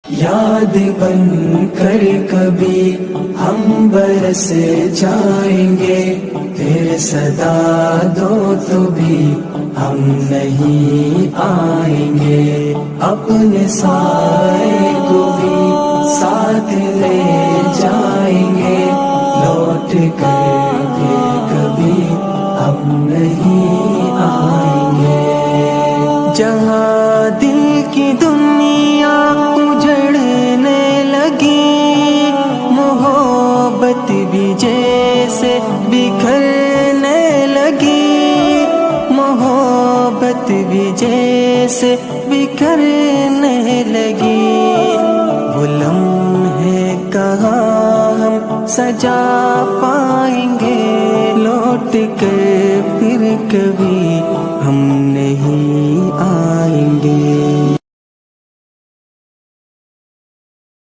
یاد بن کر کبھی ہم برس جائیں گے، پھر صدا دو تو بھی ہم نہیں آئیں گے، اپنے سائے کو بھی ساتھ لے جائیں گے، لوٹ کر کے کبھی ہم نہیں آئیں گے۔ جہاں دل کی دنیا اجڑنے لگی، محبت بھی جیسے بکھرنے لگی، محبت بھی جیسے بکھرنے لگی، وہ لمحے کہاں ہم سجا پائیں گے، لوٹ کر پھر کبھی